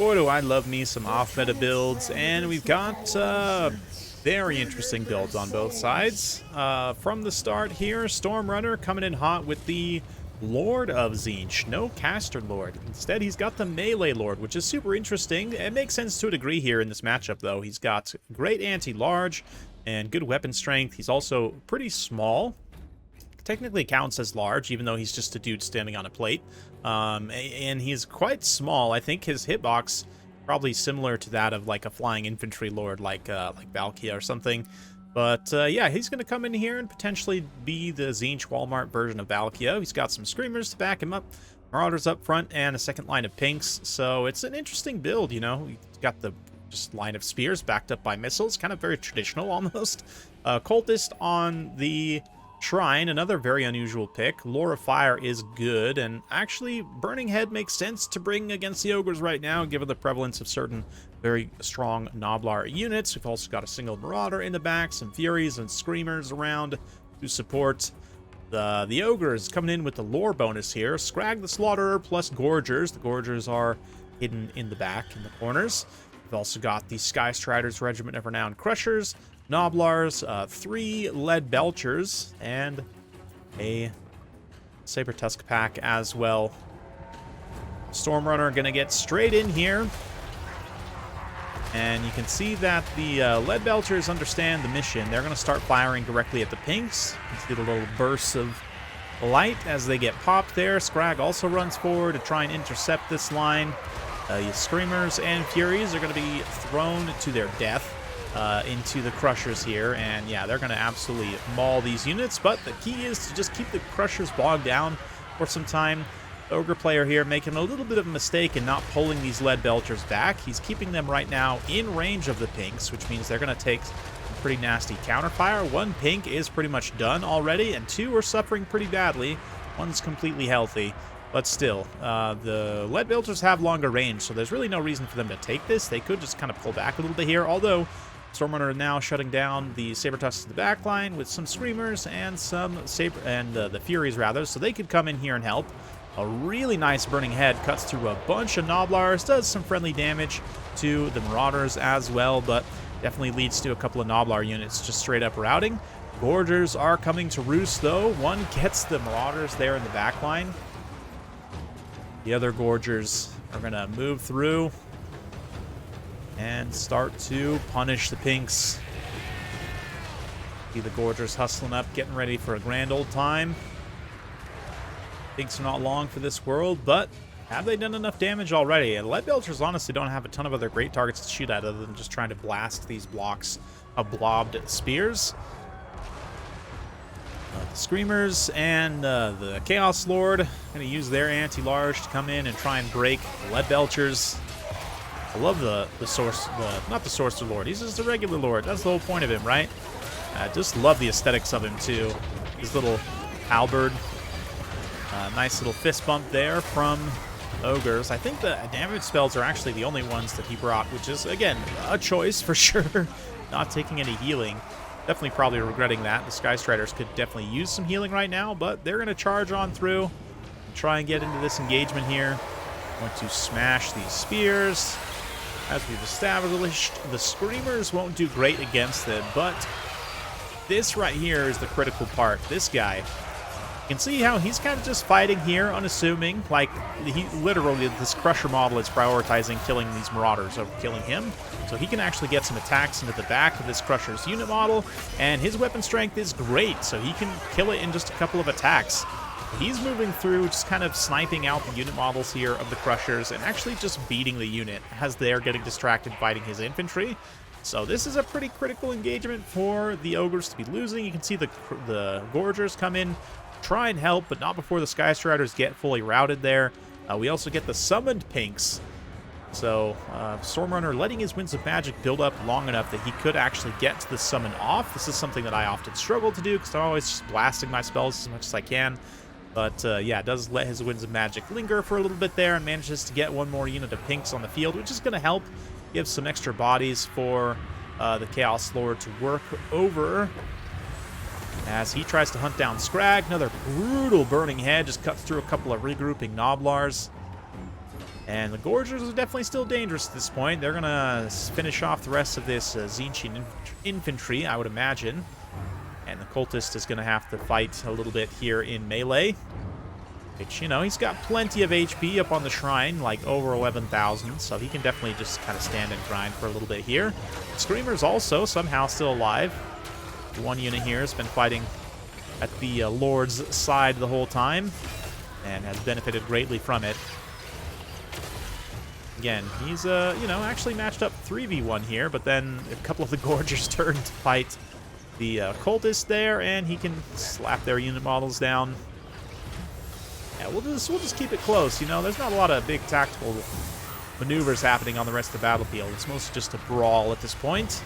Boy, do I love me some off-meta builds, and we've got very interesting builds on both sides. From the start here, Stormrunner coming in hot with the Lord of Tzeentch. No Caster Lord. Instead, he's got the Melee Lord, which is super interesting. It makes sense to a degree here in this matchup, though. He's got great anti-large and good weapon strength. He's also pretty small. Technically counts as large, even though he's just a dude standing on a plate. And he's quite small. I think his hitbox probably similar to that of like a flying infantry lord, like Valkia or something. But yeah, he's going to come in here and potentially be the Tzeentch Walmart version of Valkia. He's got some screamers to back him up, marauders up front, and a second line of pinks. So it's an interesting build, you know. He's got the just line of spears backed up by missiles, kind of very traditional almost. Cultist on the Shrine, another very unusual pick. Lore of Fire is good, and actually Burning Head makes sense to bring against the Ogres right now, given the prevalence of certain very strong Noblar units. We've also got a single Marauder in the back, some Furies and Screamers around to support the Ogres. Coming in with the lore bonus here. Scrag the Slaughterer plus Gorgers. The Gorgers are hidden in the back, in the corners. We've also got the Sky Striders Regiment of Renowned Crushers, Noblars, 3 Lead Belchers, and a Saber Tusk pack as well. Stormrunner gonna get straight in here. And you can see that the Lead Belchers understand the mission. They're gonna start firing directly at the pinks. You can see the little bursts of light as they get popped there. Scrag also runs forward to try and intercept this line. Screamers and Furies are gonna be thrown to their death into the Crushers here, and yeah, they're going to absolutely maul these units, but the key is to just keep the Crushers bogged down for some time. The Ogre player here making a little bit of a mistake in not pulling these Lead Belchers back. He's keeping them right now in range of the pinks, which means they're going to take some pretty nasty counterfire. 1 pink is pretty much done already, and 2 are suffering pretty badly. 1's completely healthy. But still, the Lead Belchers have longer range, so there's really no reason for them to take this. They could just kind of pull back a little bit here, although Stormrunner now shutting down the Saber Tusks in the back line with some Screamers and some the Furies rather, so they could come in here and help. A really nice Burning Head cuts through a bunch of Noblars, does some friendly damage to the Marauders as well, but definitely leads to a couple of Noblar units just straight up routing. Gorgers are coming to roost though. One gets the Marauders there in the back line. The other Gorgers are going to move through and start to punish the pinks. See the Gorgers hustling up, getting ready for a grand old time. Pinks are not long for this world, but have they done enough damage already? And Lead Belchers honestly don't have a ton of other great targets to shoot at other than just trying to blast these blocks of blobbed spears. The Screamers and the Chaos Lord going to use their anti-large to come in and try and break the Lead Belchers. I love the not the Sorcerer Lord. He's just a regular Lord. That's the whole point of him, right? I just love the aesthetics of him, too. His little halberd. Nice little fist bump there from Ogres. I think the damage spells are actually the only ones that he brought, which is, again, a choice for sure. Not taking any healing. Definitely probably regretting that. The Sky Striders could definitely use some healing right now, but they're going to charge on through and try and get into this engagement here. Want to smash these spears. As we've established, the Screamers won't do great against them, but this right here is the critical part. This guy, you can see how he's kind of just fighting here, unassuming. Like, he literally, this Crusher model is prioritizing killing these Marauders over killing him. So he can actually get some attacks into the back of this Crusher's unit model, and his weapon strength is great, so he can kill it in just a couple of attacks. He's moving through, just kind of sniping out the unit models here of the Crushers and actually just beating the unit as they're getting distracted fighting his infantry. So this is a pretty critical engagement for the Ogres to be losing. You can see the Gorgers come in, try and help, but not before the Sky Striders get fully routed there. We also get the summoned pinks. So Stormrunner letting his Winds of Magic build up long enough that he could actually get to the summon off. This is something that I often struggle to do because I'm always just blasting my spells as much as I can. But yeah, it does let his Winds of Magic linger for a little bit there and manages to get one more unit of pinks on the field, which is going to help give some extra bodies for the Chaos Lord to work over as he tries to hunt down Scrag. Another brutal Burning Head just cuts through a couple of regrouping Noblars. And the Gorgers are definitely still dangerous at this point. They're going to finish off the rest of this Tzeentch infantry, I would imagine. And the Cultist is going to have to fight a little bit here in melee. Which, you know, he's got plenty of HP up on the shrine, like over 11,000. So he can definitely just kind of stand and grind for a little bit here. Screamer's also somehow still alive. One unit here has been fighting at the Lord's side the whole time. And has benefited greatly from it. Again, he's, you know, actually matched up 3v1 here, but then a couple of the Gorgers turned to fight the Cultist there, and he can slap their unit models down. Yeah, we'll just keep it close, you know. There's not a lot of big tactical maneuvers happening on the rest of the battlefield. It's mostly just a brawl at this point.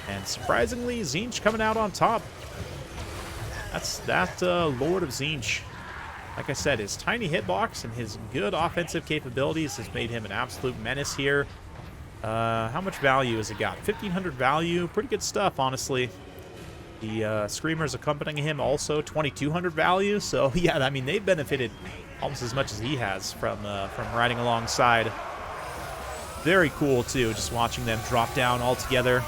And surprisingly, Tzeentch coming out on top. That's that Lord of Tzeentch. Like I said, his tiny hitbox and his good offensive capabilities has made him an absolute menace here. How much value has it got? 1,500 value. Pretty good stuff, honestly. The Screamers accompanying him also 2,200 value. So, yeah, I mean, they've benefited almost as much as he has from riding alongside. Very cool, too, just watching them drop down all together.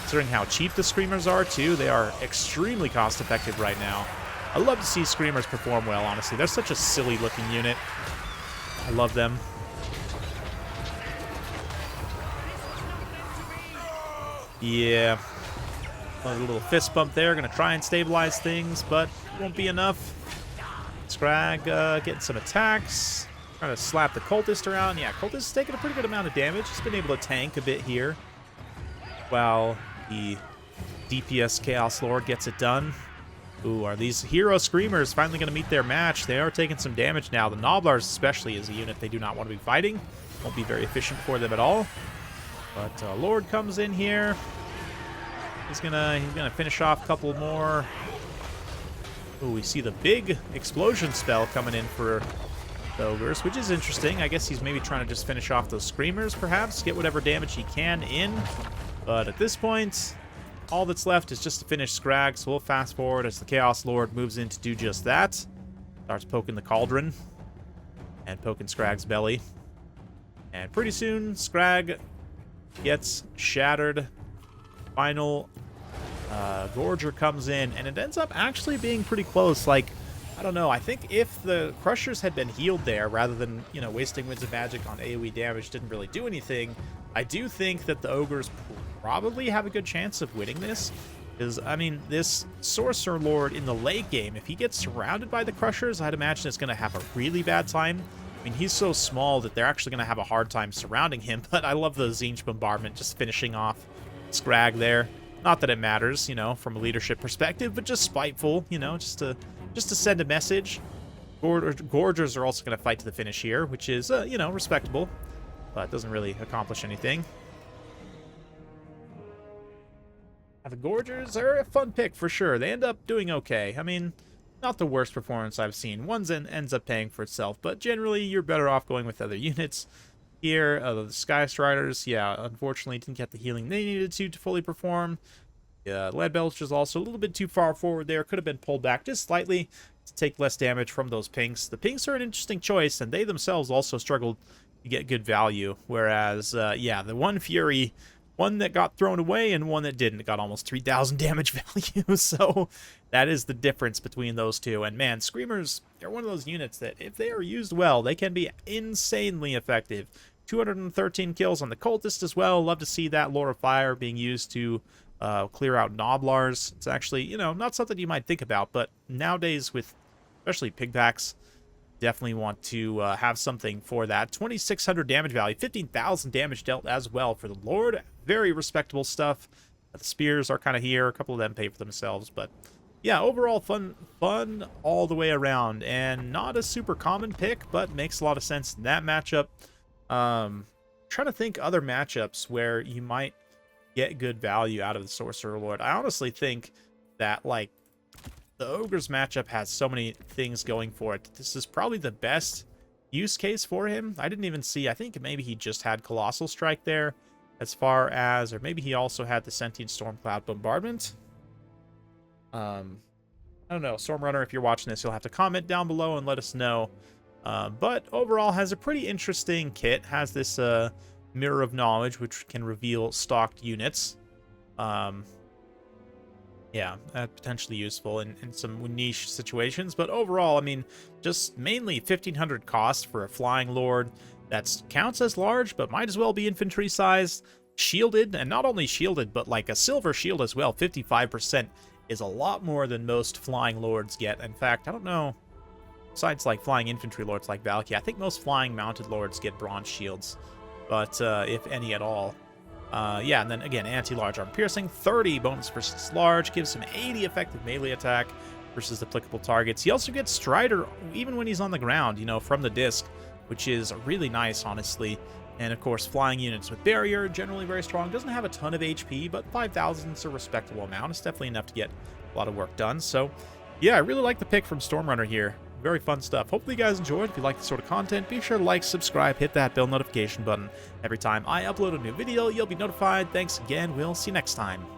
Considering how cheap the Screamers are, too, they are extremely cost-effective right now. I love to see Screamers perform well, honestly. They're such a silly-looking unit. I love them. Yeah. A little fist bump there. Going to try and stabilize things, but won't be enough. Scrag getting some attacks. Trying to slap the Cultist around. Yeah, Cultist is taking a pretty good amount of damage. He's been able to tank a bit here, while the DPS Chaos Lord gets it done. Ooh, are these Hero Screamers finally going to meet their match? They are taking some damage now. The Noblars especially is a unit they do not want to be fighting. Won't be very efficient for them at all. But Lord comes in here. He's gonna finish off a couple more. Ooh, we see the big explosion spell coming in for the Ogres, which is interesting. I guess he's maybe trying to just finish off those Screamers, perhaps. Get whatever damage he can in. But at this point, all that's left is just to finish Scrag, so we'll fast forward as the Chaos Lord moves in to do just that. Starts poking the Cauldron and poking Scrag's belly. And pretty soon, Scrag gets shattered. Final Gorger comes in, and it ends up actually being pretty close. Like, I don't know, I think if the Crushers had been healed there, rather than, you know, wasting Winds of Magic on AoE damage didn't really do anything, I do think that the Ogres probably have a good chance of winning this. Because, I mean, this Sorcerer Lord in the late game, if he gets surrounded by the Crushers, I'd imagine it's going to have a really bad time. I mean, he's so small that they're actually going to have a hard time surrounding him, but I love the Tzeentch bombardment just finishing off Scrag there. Not that it matters, you know, from a leadership perspective, but just spiteful, you know, just to send a message. Gorgers are also going to fight to the finish here, which is, you know, respectable, but doesn't really accomplish anything. The Gorgers are a fun pick for sure. They end up doing okay. I mean, not the worst performance I've seen. One ends up paying for itself, but generally you're better off going with other units. Here, the Sky Striders, yeah, unfortunately didn't get the healing they needed to fully perform. Lead Belchers also a little bit too far forward there. Could have been pulled back just slightly to take less damage from those pinks. The pinks are an interesting choice, and they themselves also struggled to get good value. Whereas, yeah, the one Fury, one that got thrown away and one that didn't, got almost 3,000 damage value. So that is the difference between those two. And man, Screamers, they're one of those units that if they are used well, they can be insanely effective. 213 kills on the Cultist as well. Love to see that Lord of Fire being used to clear out Noblars. It's actually, you know, not something you might think about, but nowadays with especially pig packs, definitely want to have something for that. 2,600 damage value, 15,000 damage dealt as well for the Lord. Very respectable stuff. The spears are kind of here. A couple of them pay for themselves, but yeah, overall fun all the way around, and not a super common pick, but makes a lot of sense in that matchup. Trying to think other matchups where you might get good value out of the Sorcerer Lord. I honestly think that, like, the Ogres matchup has so many things going for it. This is probably the best use case for him. I didn't even see, I think maybe he just had Colossal Strike there, as far as, or maybe he also had the Sentient Stormcloud Bombardment. I don't know, Stormrunner, if you're watching this, you'll have to comment down below and let us know But overall has a pretty interesting kit. Has this Mirror of Knowledge, which can reveal stocked units. Yeah, potentially useful in some niche situations. But overall, I mean, just mainly 1,500 cost for a Flying Lord that counts as large, but might as well be infantry sized. Shielded, and not only shielded, but like a silver shield as well. 55% is a lot more than most Flying Lords get. In fact, I don't know, besides like Flying Infantry Lords like Valky, I think most Flying Mounted Lords get bronze shields, but if any at all. Yeah, and then again, anti-large arm piercing, 30 bonus versus large, gives him 80 effective melee attack versus applicable targets. He also gets Strider even when he's on the ground, you know, from the disc, which is really nice, honestly. And of course, flying units with barrier, generally very strong. Doesn't have a ton of HP, but 5,000 is a respectable amount. It's definitely enough to get a lot of work done. So yeah, I really like the pick from Stormrunner here. Very fun stuff. Hopefully you guys enjoyed. If you like this sort of content, be sure to like, subscribe, hit that bell notification button. Every time I upload a new video, you'll be notified. Thanks again. We'll see you next time.